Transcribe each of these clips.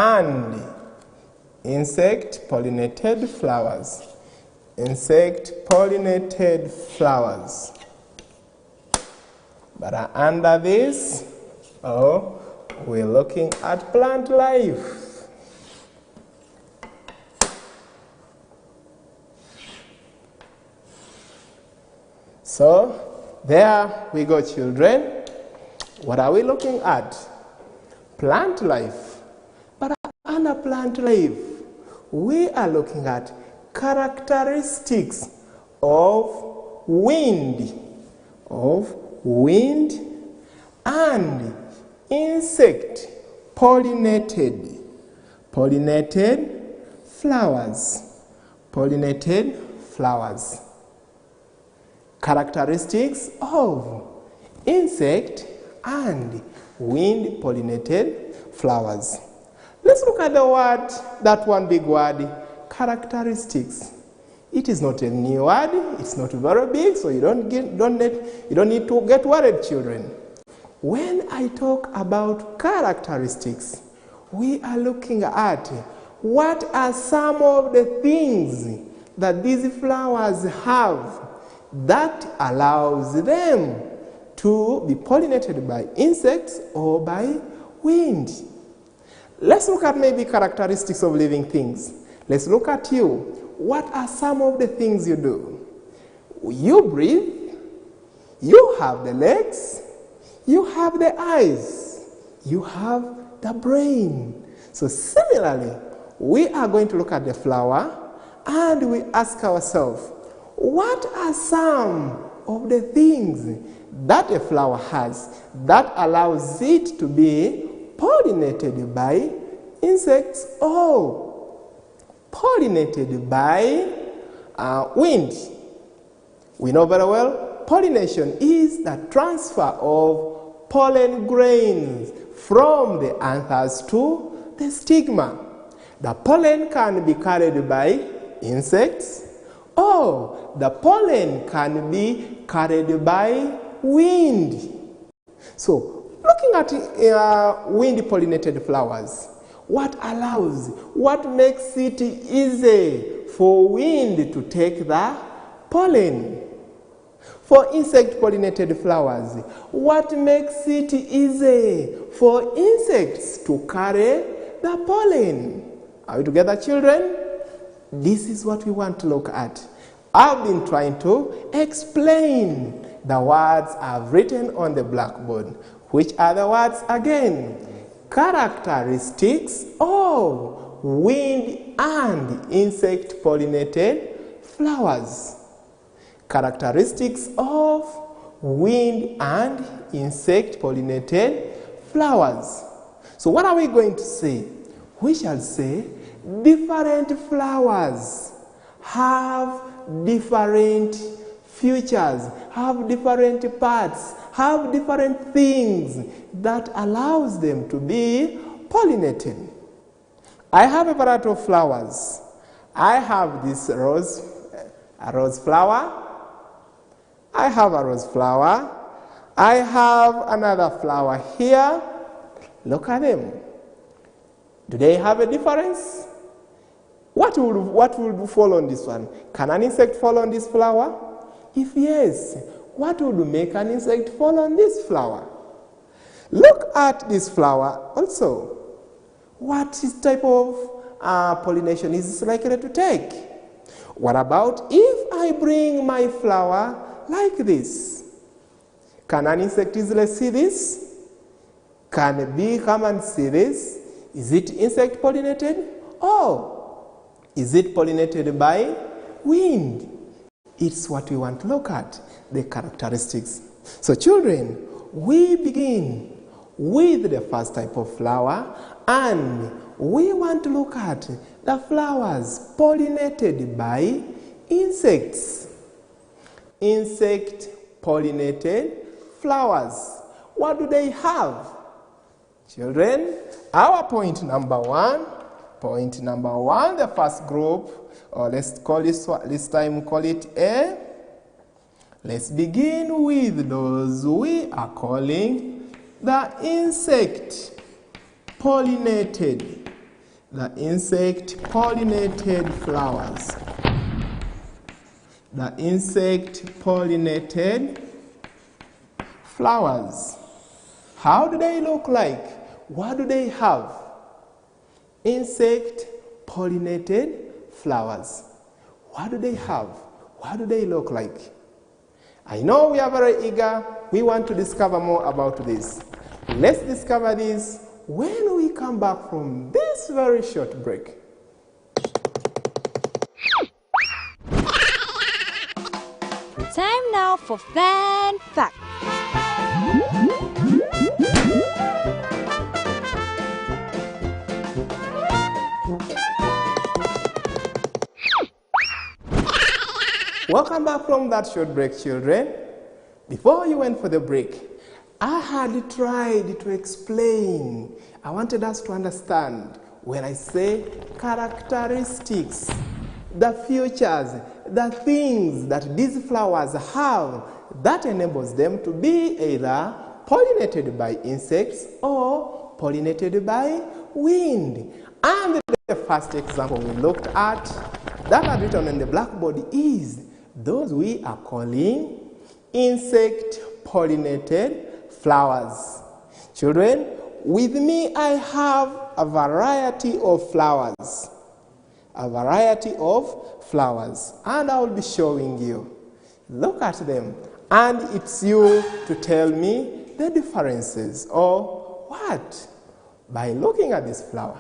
and insect pollinated flowers. Insect pollinated flowers. But under this, we're looking at plant life. So, there we go, children. What are we looking at? Plant life. But under plant life, we are looking at characteristics of wind and insect pollinated flowers. Characteristics of insect and wind pollinated flowers. Let's look at the word, that one big word, characteristics. It is not a new word, it's not very big, so you don't need to get worried, children. When I talk about characteristics, we are looking at what are some of the things that these flowers have that allows them to be pollinated by insects or by wind. Let's look at maybe characteristics of living things. Let's look at you. What are some of the things you do? You breathe, you have the legs, you have the eyes, you have the brain. So similarly, we are going to look at the flower and we ask ourselves, what are some of the things that a flower has that allows it to be pollinated by insects or pollinated by wind? We know very well, pollination is the transfer of pollen grains from the anthers to the stigma. The pollen can be carried by insects, or the pollen can be carried by wind. So, looking at wind pollinated flowers, what makes it easy for wind to take the pollen? For insect pollinated flowers, what makes it easy for insects to carry the pollen? Are we together, children? This is what we want to look at. I've been trying to explain the words I've written on the blackboard. Which are the words again? Characteristics of wind and insect pollinated flowers. Characteristics of wind and insect pollinated flowers. So what are we going to say? We shall say different flowers have different features, have different parts, have different things that allows them to be pollinated. I have a variety of flowers. I have this a rose flower. I have a rose flower. I have another flower here. Look at them. Do they have a difference? What would fall on this one? Can an insect fall on this flower? If yes, what would make an insect fall on this flower? Look at this flower also. What type of pollination is this likely to take? What about if I bring my flower like this? Can an insect easily see this? Can a bee come and see this? Is it insect pollinated? Or is it pollinated by wind? It's what we want to look at, the characteristics. So children, we begin with the first type of flower, and we want to look at the flowers pollinated by insects. Insect pollinated flowers. What do they have? Children, our point number one, the first group, or let's call this time call it A. Let's begin with those we are calling the insect pollinated The insect pollinated flowers. The insect pollinated flowers. How do they look like? What do they have? Insect pollinated flowers. What do they have? What do they look like? I know we are very eager. We want to discover more about this. Let's discover this when we come back from this very short break. Time now for Fan Fact. Welcome back from that short break, children. Before you went for the break, I had tried to explain. I wanted us to understand when I say characteristics, the features, the things that these flowers have that enables them to be either pollinated by insects or pollinated by wind. And the first example we looked at that are written on the blackboard is those we are calling insect pollinated flowers. Children, with me I have a variety of flowers. A variety of flowers. And I will be showing you. Look at them. And it's you to tell me the differences or what? By looking at this flower.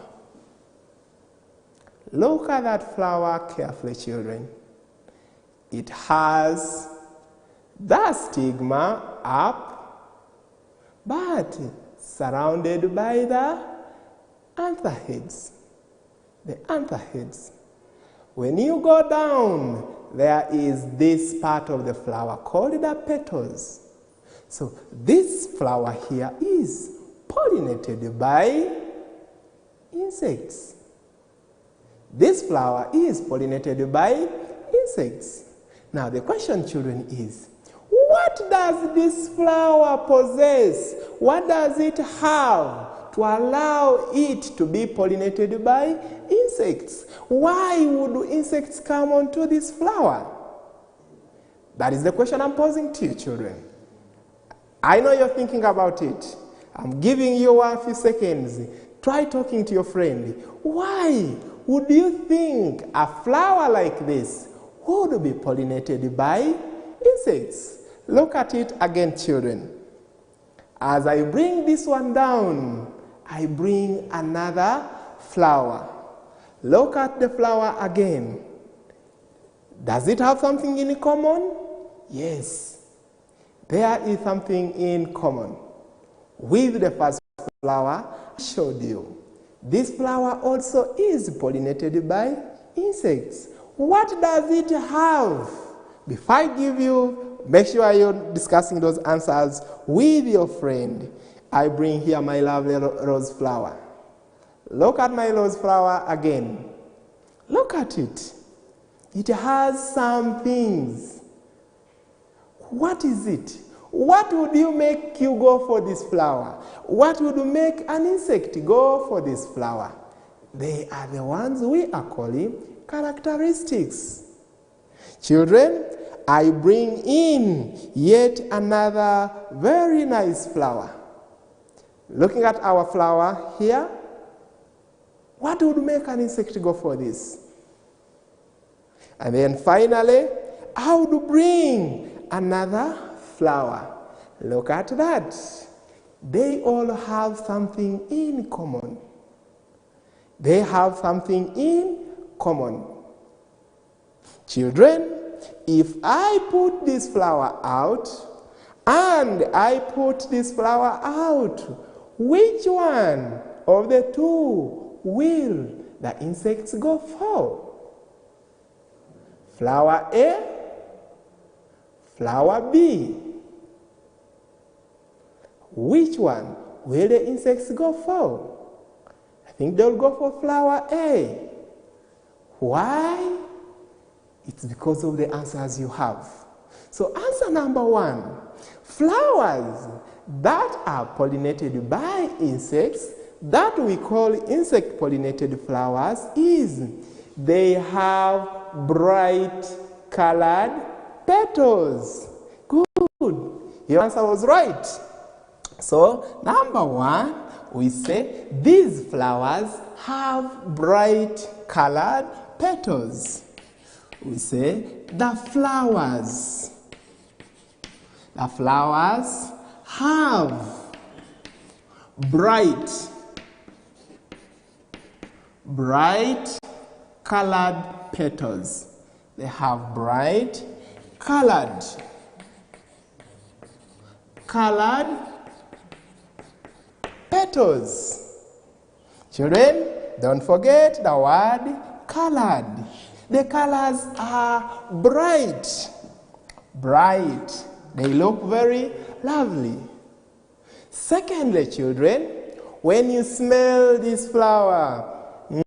Look at that flower carefully, children. It has the stigma up, but surrounded by the anther heads. The anther heads. When you go down, there is this part of the flower called the petals. So this flower here is pollinated by insects. This flower is pollinated by insects. Now the question, children, is, what does this flower possess? What does it have to allow it to be pollinated by insects? Why would insects come onto this flower? That is the question I'm posing to you, children. I know you're thinking about it. I'm giving you a few seconds. Try talking to your friend. Why would you think a flower like this would be pollinated by insects? Look at it again, children. As I bring this one down, I bring another flower. Look at the flower again. Does it have something in common? Yes. There is something in common with the first flower I showed you. This flower also is pollinated by insects. What does it have? Before I give you, make sure you're discussing those answers with your friend. I bring here my lovely rose flower. Look at my rose flower again. Look at it. It has some things. What is it? What would you make you go for this flower? What would make an insect go for this flower? They are the ones we are calling characteristics. Children, I bring in yet another very nice flower. Looking at our flower here, what would make an insect go for this? And then finally, I would bring another flower. Look at that. They all have something in common. They have something in common. Children, if I put this flower out and I put this flower out, which one of the two will the insects go for? Flower A, flower B. Which one will the insects go for? I think they'll go for flower A. Why? It's because of the answers you have. So answer number one, flowers that are pollinated by insects, that we call insect pollinated flowers is they have bright colored petals. Good. Your answer was right. So, number one, we say these flowers have bright colored petals. We say the flowers have bright colored petals. They have bright colored petals. Children, don't forget the word colored. The colors are bright. They look very lovely. Secondly, children, when you smell this flower,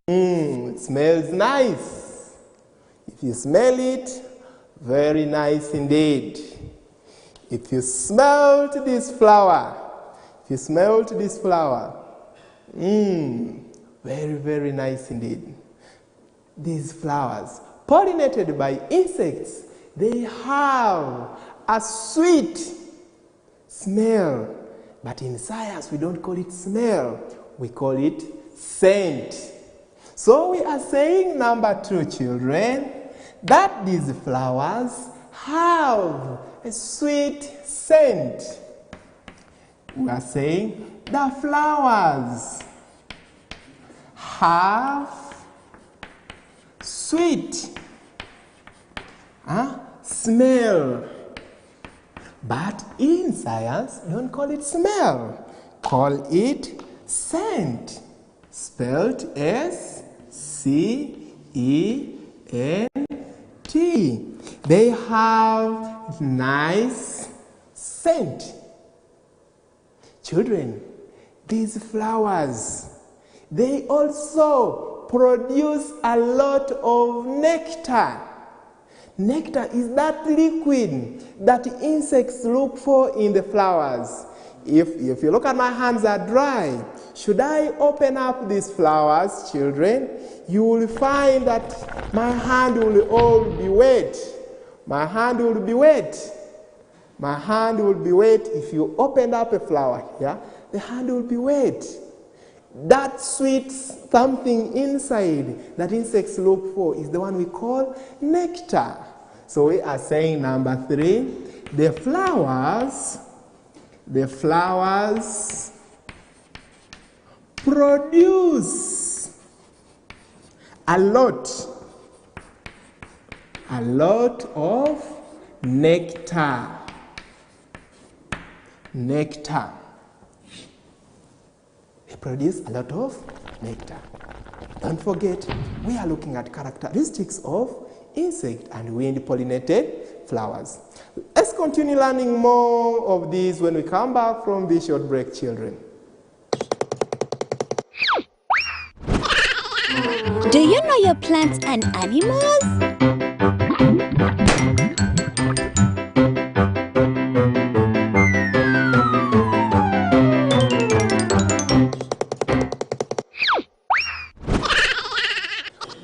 it smells nice. If you smell it, very nice indeed. If you smelled this flower, very, very nice indeed. These flowers, pollinated by insects, they have a sweet smell. But in science, we don't call it smell. We call it scent. So we are saying, number two, children, that these flowers have a sweet scent. We are saying the flowers have sweet smell. But in science, don't call it smell. Call it scent. Spelled S-C-E-N-T. They have nice scent. Children, these flowers, they also produce a lot of nectar. Nectar is that liquid that insects look for in the flowers. If you look at my hands are dry, should I open up these flowers, children, you will find that my hand will all be wet. My hand will be wet. My hand will be wet. If you open up a flower here, the hand will be wet. That sweet something inside that insects look for is the one we call nectar. So we are saying number three, the flowers produce a lot of nectar. They produce a lot of nectar. Don't forget, we are looking at characteristics of insect and wind-pollinated flowers. Let's continue learning more of these when we come back from this short break, children. Do you know your plants and animals?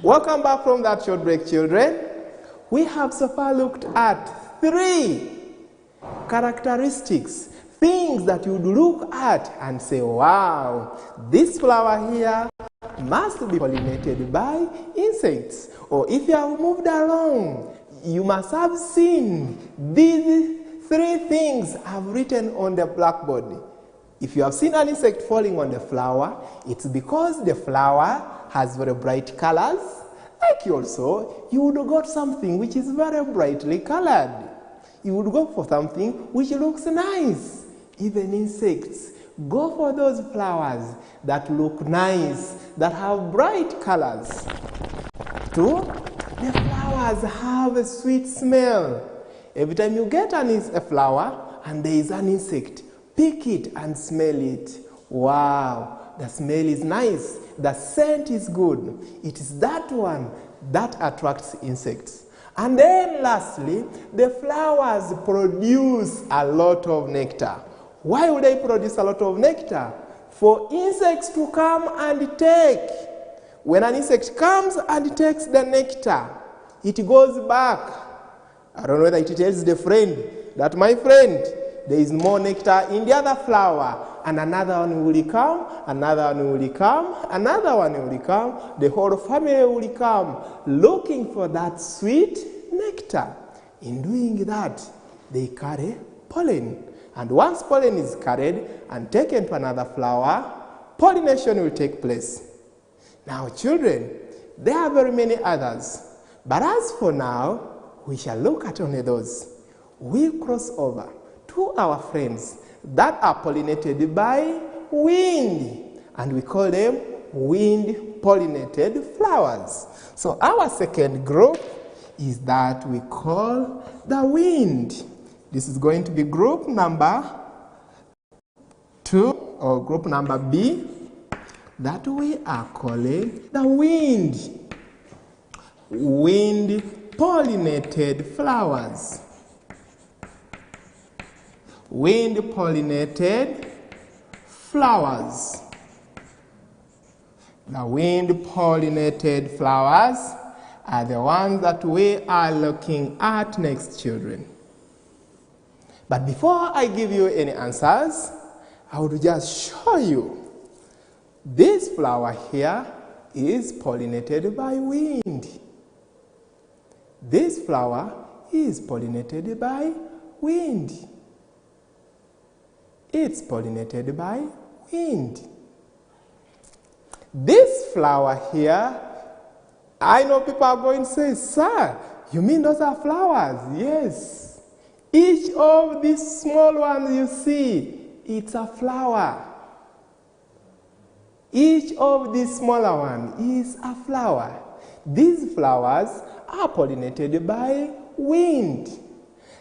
Welcome back from that short break, children. We have so far looked at three characteristics, things that you would look at and say, wow, this flower here must be pollinated by insects. Or if you have moved along, you must have seen these three things I've written on the blackboard. If you have seen an insect falling on the flower, it's because the flower has very bright colors. Like you also, you would got something which is very brightly colored. You would go for something which looks nice. Even insects go for those flowers that look nice, that have bright colors. Two, the flowers have a sweet smell. Every time you get a flower and there is an insect, pick it and smell it. Wow, the smell is nice. The scent is good. It is that one that attracts insects. And then lastly, the flowers produce a lot of nectar. Why would they produce a lot of nectar? for insects to come and take. When an insect comes and takes the nectar, it goes back. I don't know whether it tells the friend that, my friend, there is more nectar in the other flower, and another one will come, another one will come, another one will come. The whole family will come looking for that sweet nectar. In doing that, they carry pollen. And once pollen is carried and taken to another flower, pollination will take place. Now, children, there are very many others. But as for now, we shall look at only those. We cross over to our friends that are pollinated by wind, and we call them wind-pollinated flowers. So our second group is that we call the wind. This is going to be group number 2, or group number B, that we are calling the wind. Wind-pollinated flowers. Wind-pollinated flowers. The wind-pollinated flowers are the ones that we are looking at next, children. But before I give you any answers, I would just show you. This flower here is pollinated by wind. This flower is pollinated by wind. It's pollinated by wind. This flower here, I know people are going to say, sir, you mean those are flowers? Yes. Each of these small ones you see, it's a flower. Each of these smaller ones is a flower. These flowers are pollinated by wind.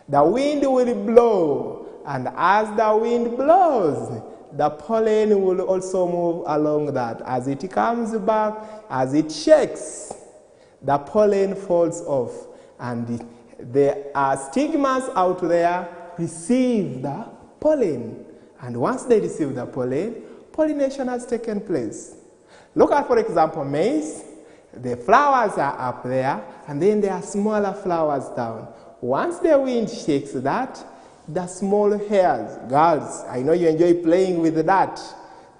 The wind will blow, and as the wind blows, the pollen will also move along that. As it comes back, as it shakes, the pollen falls off, and there are stigmas out there receive the pollen. And once they receive the pollen, pollination has taken place. Look at, for example, maize. The flowers are up there, and then there are smaller flowers down. Once the wind shakes that, the small hairs, girls, I know you enjoy playing with that.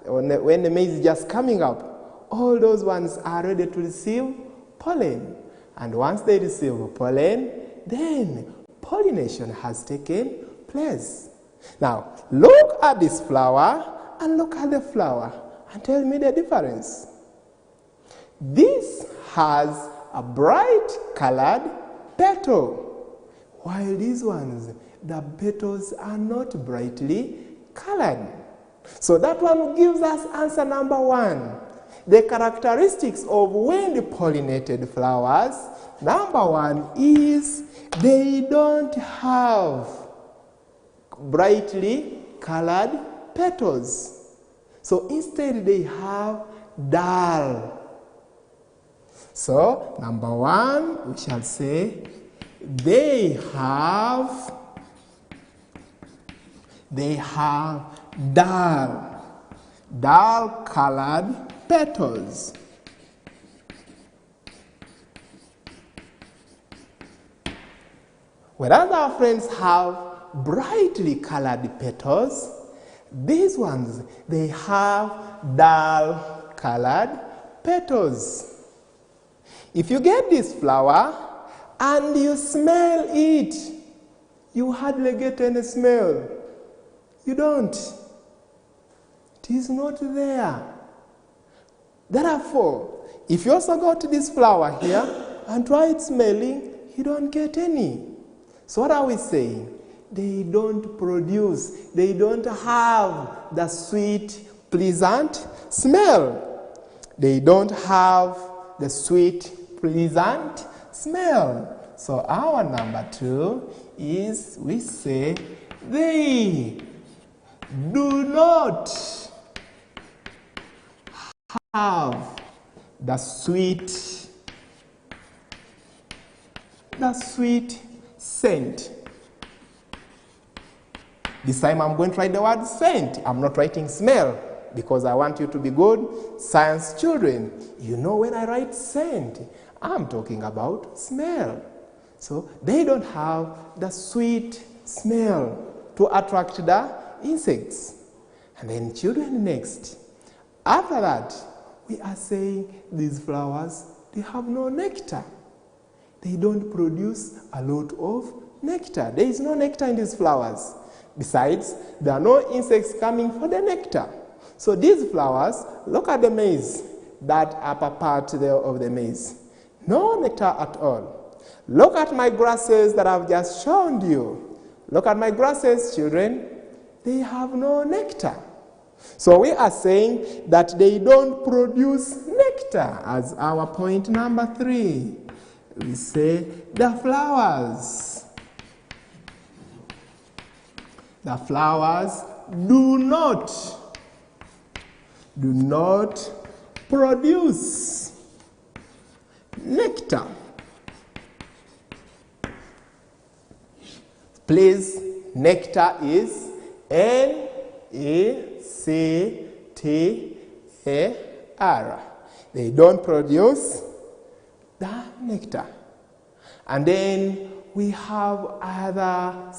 When the maize is just coming up, all those ones are ready to receive pollen. And once they receive pollen, then pollination has taken place. Now, look at this flower and look at the flower and tell me the difference. This has a bright colored petal, while these ones, the petals are not brightly colored. So that one gives us answer number 1. The characteristics of wind-pollinated flowers, number 1 is they don't have brightly colored petals. So instead they have dull. So number 1, we shall say they have dull colored petals. Whereas our friends have brightly colored petals, these ones, they have dull colored petals. If you get this flower and you smell it, you hardly get any smell. You don't. It is not there. Therefore, if you also got this flower here and try it smelling, you don't get any. So what are we saying? They don't produce, they don't have the sweet, pleasant smell. They don't have the sweet, pleasant smell. So our number 2 is, we say, they do not have the sweet scent. This time I'm going to write the word scent. I'm not writing smell. because I want you to be good science children. You know, when I write scent, I'm talking about smell. So they don't have the sweet smell to attract the insects. And then children next. After that, we are saying these flowers, they have no nectar. They don't produce a lot of nectar. There is no nectar in these flowers. Besides, there are no insects coming for the nectar. So these flowers, look at the maize, that upper part there of the maize. No nectar at all. Look at my grasses that I've just shown you. Look at my grasses, children. They have no nectar. So we are saying that they don't produce nectar as our point number 3. We say the flowers. The flowers do not produce nectar. Please, nectar is N-E-C-T-A-R. They don't produce the nectar. And then we have other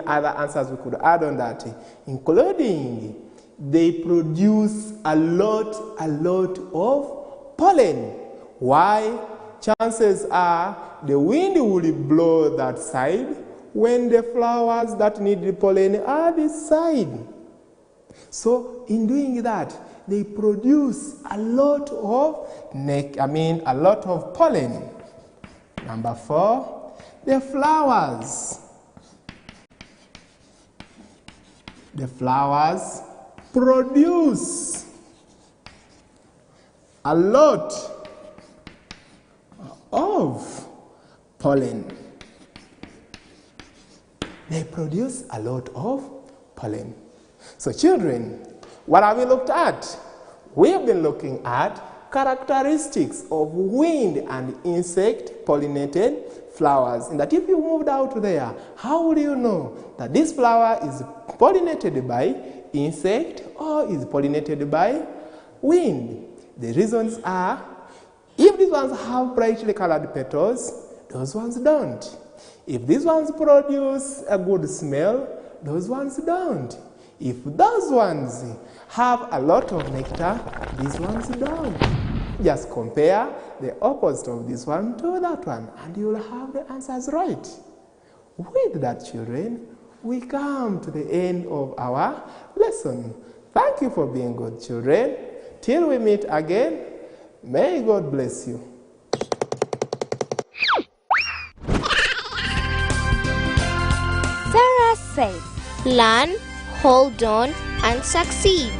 other answers we could add on that, including they produce a lot of pollen. Why? Chances are the wind will blow that side when the flowers that need the pollen are this side. So in doing that, they produce a lot of pollen. Number 4, the flowers. The flowers produce a lot of pollen. They produce a lot of pollen. So children, what have we looked at? We have been looking at characteristics of wind and insect pollinated flowers. And that if you moved out there, how would you know that this flower is pollinated by insect or is pollinated by wind? The reasons are, if these ones have brightly colored petals, those ones don't. If these ones produce a good smell, those ones don't. If those ones have a lot of nectar, these ones don't. Just compare the opposite of this one to that one, and you will have the answers right. With that, children, we come to the end of our lesson. Thank you for being good children. Till we meet again, may God bless you. Sarah said, learn, hold on, and succeed.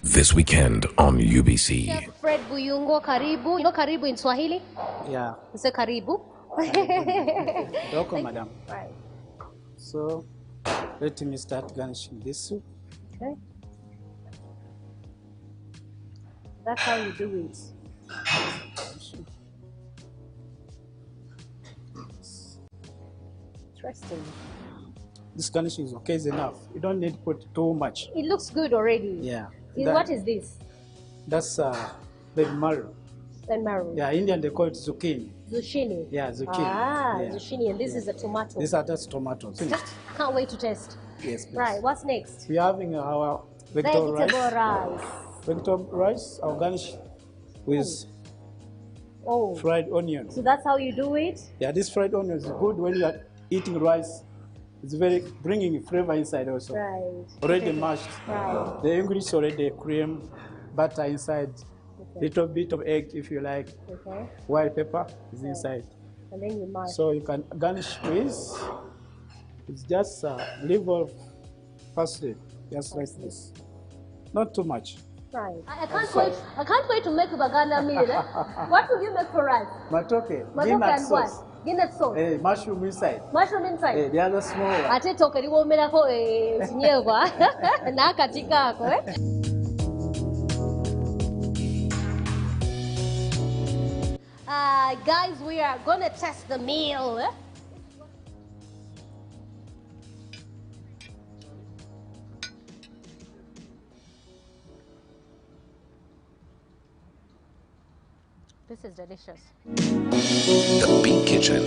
This weekend on UBC. Chef Fred Buyungo, karibu. You know karibu in Swahili? Yeah. You say karibu. Welcome, madam. Right. So, let me start garnishing this soup. Okay. That's how you do it. Interesting. This garnishing is okay, is enough. You don't need to put too much. It looks good already. Yeah. What is this? That's baby marrow. Then marrow. Yeah, Indian they call it zucchini. Zucchini. Yeah, zucchini. Ah, yeah. zucchini, and this is a tomato. These are just tomatoes. Isn't it? Can't wait to taste. Yes, please. Right. What's next? We are having our vegetable rice. Vegetable rice, I'll garnish with fried onions. So that's how you do it? Yeah, this fried onion is good when you are eating rice. It's very bringing flavor inside also. Right. Already mashed. Right. The English already cream, butter inside, little bit of egg if you like. Okay. White pepper is inside. And then you mash. So you can garnish with, it's just a leaf of parsley, just like this. Not too much. Right. I can't wait to make Bagana meal. What will you make for us? Matoke, Matoke peanut and what? sauce. Give that salt. Mushroom inside. Mushroom inside. The other small one. Ate toke liwomerako kinyebwa n'akati kaako. Guys, we are gonna test the meal. This is delicious. The Big Kitchen.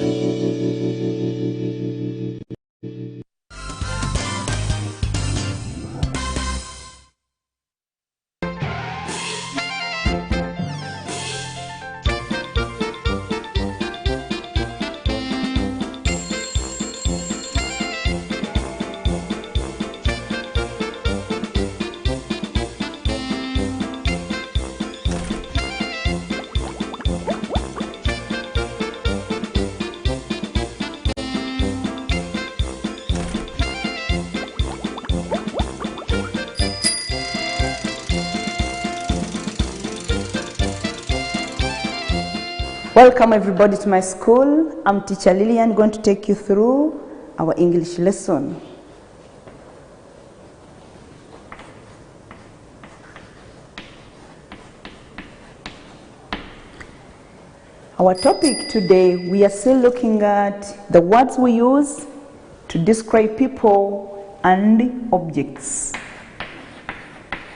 Welcome everybody to my school. I'm teacher Lillian, going to take you through our English lesson. Our topic today, we are still looking at the words we use to describe people and objects.